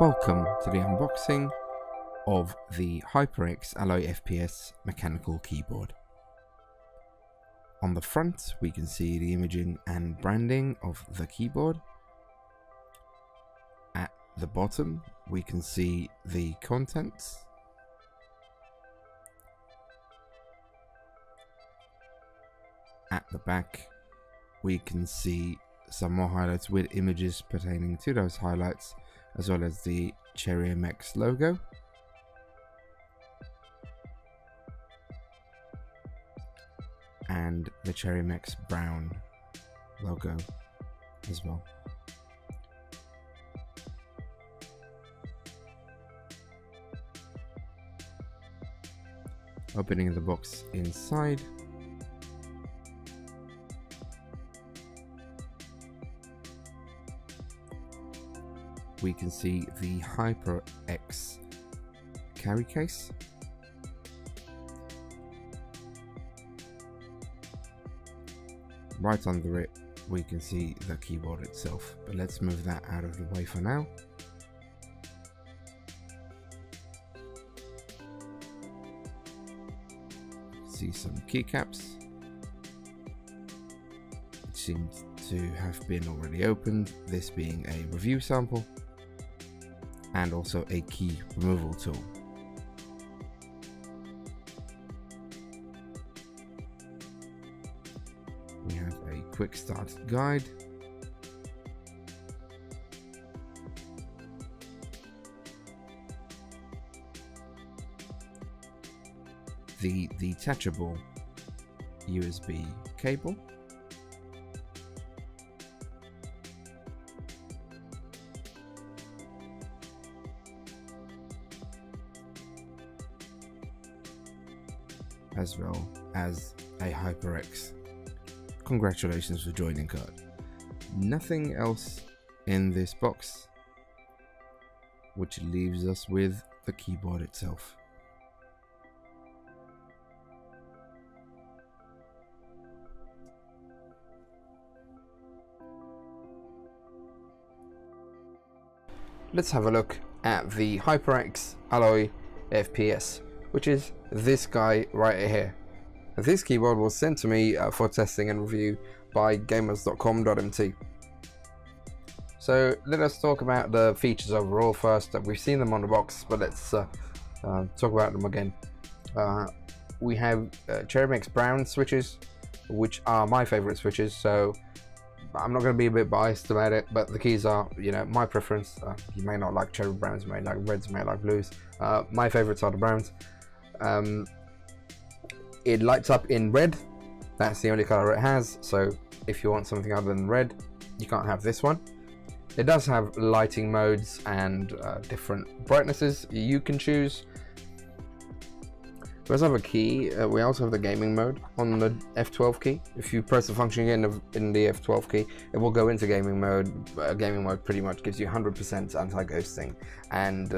Welcome to the unboxing of the HyperX Alloy FPS mechanical keyboard. On the front we can see the imaging and branding of the keyboard. At the bottom we can see the contents. At the back we can see some more highlights with images pertaining to those highlights, as well as the HyperX logo. And the HyperX brown logo as well. Opening the box inside, we can see the HyperX carry case. Right under it we can see the keyboard itself, but let's move that out of the way for now. See some keycaps, which seems to have been already opened, this being a review sample, and also a key removal tool. We have a quick start guide, the detachable USB cable, as well as a HyperX congratulations for joining card. Nothing else in this box, which leaves us with the keyboard itself. Let's have a look at the HyperX Alloy FPS, which is this guy right here. This keyboard was sent to me for testing and review by gamers.com.mt. So let us talk about the features overall first. We've seen them on the box, but let's talk about them again. We have HyperX brown switches, which are my favorite switches, so I'm not going to be a bit biased about it, but the keys are, my preference. You may not like cherry browns, you may like reds, you may like blues. My favorites are the browns. It lights up in red, that's the only color it has, so if you want something other than red, you can't have this one. It does have lighting modes and different brightnesses you can choose. We also have a key. We also have the gaming mode on the F12 key. If you press the function in the F12 key, it will go into gaming mode. Gaming mode pretty much gives you 100% anti-ghosting and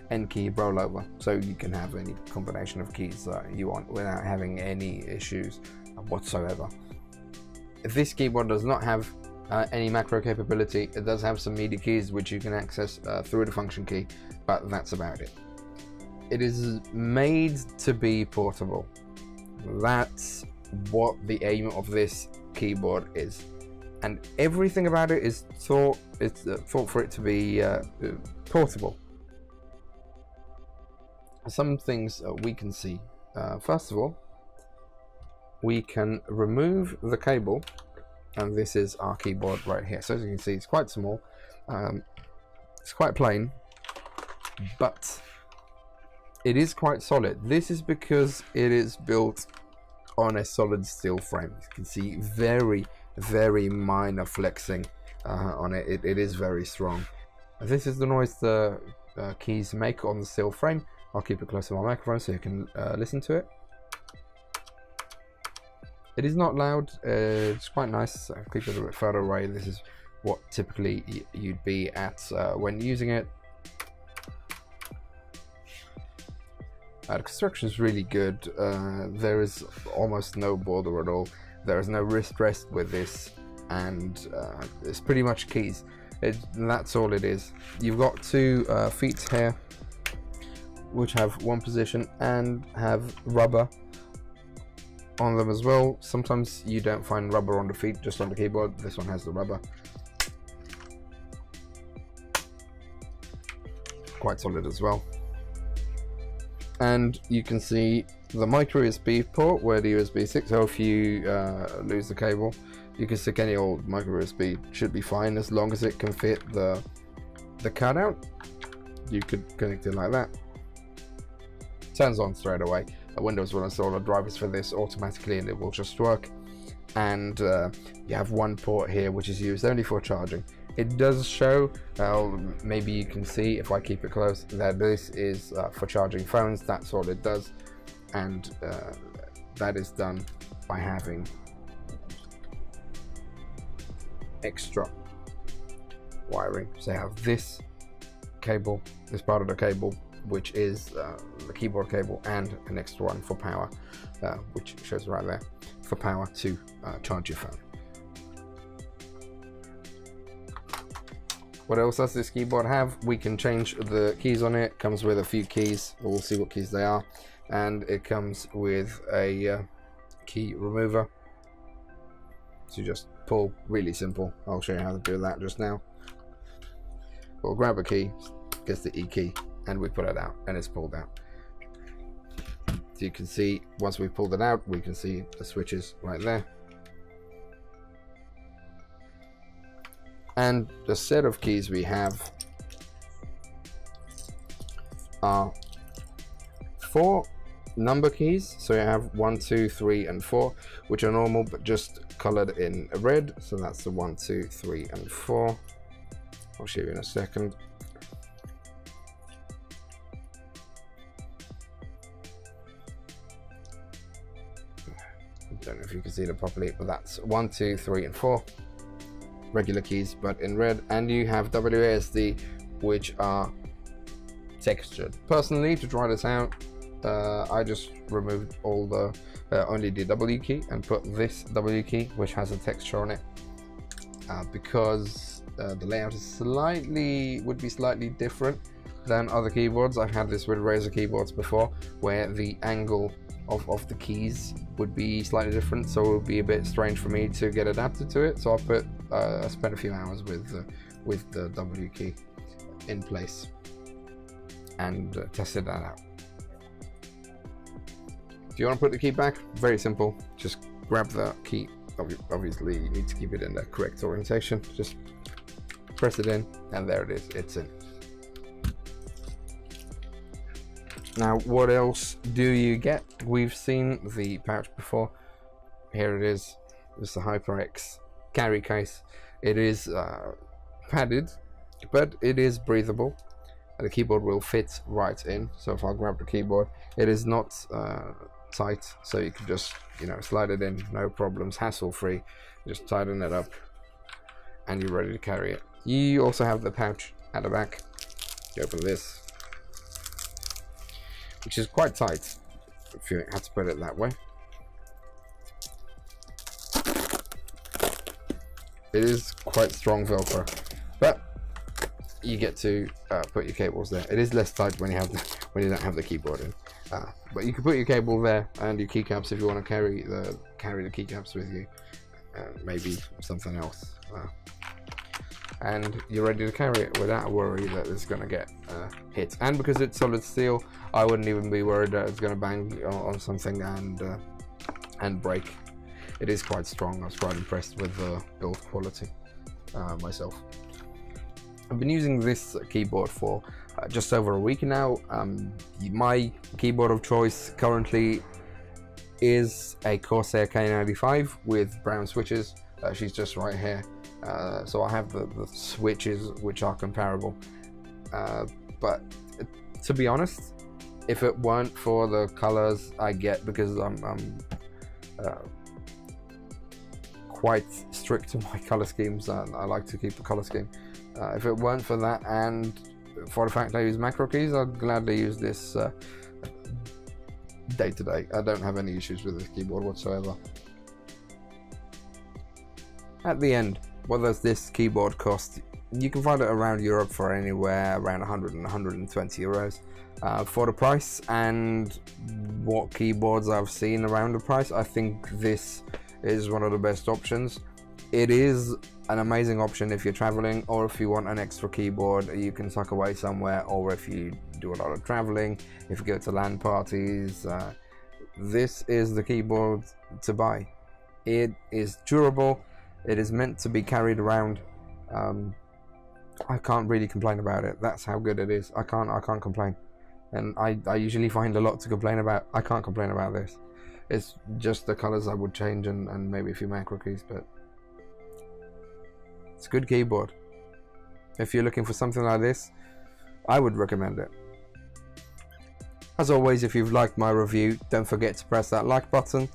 N key rollover, so you can have any combination of keys you want without having any issues whatsoever. This keyboard does not have any macro capability. It does have some media keys which you can access through the function key, but that's about it. It is made to be portable. That's what the aim of this keyboard is, and everything about it is thought for it to be portable. Some things we can see. First of all, we can remove the cable, and this is our keyboard right here. So as you can see, it's quite small. It's quite plain, but it is quite solid. This is because it is built on a solid steel frame. You can see very minor flexing on it. It is very strong. This is the noise the keys make on the steel frame. I'll keep it close to my microphone so you can listen to it. It is not loud. It's quite nice. I'll keep it a bit further away. This is what typically you'd be at when using it. The construction is really good. There is almost no border at all. There is no wrist rest with this, and it's pretty much keys. That's all it is. You've got two feet here, which have one position and have rubber on them as well. Sometimes you don't find rubber on the feet, just on the keyboard. This one has the rubber. Quite solid as well. And you can see the micro USB port where the USB sticks. So if you lose the cable, you can stick any old micro USB. Should be fine as long as it can fit the cutout. You could connect it like that. Turns on straight away. Windows will install the drivers for this automatically and it will just work. And you have one port here which is used only for charging. It does show, maybe you can see if I keep it close, that this is for charging phones. That's all it does, and that is done by having extra wiring. So you have this cable, this part of the cable, which is the keyboard cable, and an extra one for power, which shows right there, for power to charge your phone. What else does this keyboard have? We can change the keys on it. Comes with a few keys. We'll see what keys they are. And it comes with a key remover. So you just pull, really simple. I'll show you how to do that just now. We'll grab a key, gets the E key, and we pull it out, and it's pulled out. So you can see, once we've pulled it out, we can see the switches right there. And the set of keys we have are 4 number keys. So you have 1, 2, 3, and 4, which are normal but just colored in red. So that's the 1, 2, 3, and 4. I'll show you in a second. I don't know if you can see it properly, but that's 1, 2, 3, and 4. Regular keys but in red. And you have WASD, which are textured. Personally, to try this out, I just removed all the only the W key and put this W key, which has a texture on it, because the layout is would be slightly different than other keyboards. I've had this with Razer keyboards before, where the angle of the keys would be slightly different, so it would be a bit strange for me to get adapted to it. So I spent a few hours with the W key in place and tested that out. If you want to put the key back, very simple. Just grab the key. Obviously, you need to keep it in the correct orientation. Just press it in, and there it is. It's in. Now, what else do you get? We've seen the pouch before. Here it is. It's the HyperX carry case. It is padded, but it is breathable. The keyboard will fit right in. So if I grab the keyboard, it is not tight, so you can just, slide it in, no problems, hassle-free. Just tighten it up, and you're ready to carry it. You also have the pouch at the back. You open this, which is quite tight, if you had to put it that way. It is quite strong Velcro, but you get to put your cables there. It is less tight when you don't have the keyboard in, but you can put your cable there and your keycaps if you want to carry the keycaps with you, maybe something else, and you're ready to carry it without a worry that it's going to get hit. And because it's solid steel, I wouldn't even be worried that it's going to bang on something and break. It is quite strong. I was quite impressed with the build quality myself. I've been using this keyboard for just over a week now. My keyboard of choice currently is a Corsair K95 with brown switches. She's just right here. So I have the switches which are comparable. But to be honest, if it weren't for the colors I get, because I'm quite strict to my color schemes, and I like to keep the color scheme. If it weren't for that, and for the fact I use macro keys, I'd gladly use this day to day. I don't have any issues with this keyboard whatsoever. At the end, what does this keyboard cost? You can find it around Europe for anywhere around 100 and 120 euros for the price. And what keyboards I've seen around the price, I think this is one of the best options. It is an amazing option if you're traveling, or if you want an extra keyboard you can tuck away somewhere, or if you do a lot of traveling, if you go to LAN parties. This is the keyboard to buy. It is durable, it is meant to be carried around. I can't really complain about it. That's how good it is. I can't complain. And I usually find a lot to complain about. I can't complain about this. It's just the colors I would change, and maybe a few macro keys, but it's a good keyboard. If you're looking for something like this, I would recommend it. As always, if you've liked my review, don't forget to press that like button.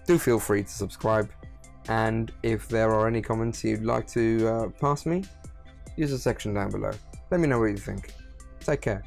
Do feel free to subscribe. And if there are any comments you'd like to pass me, use the section down below. Let me know what you think. Take care.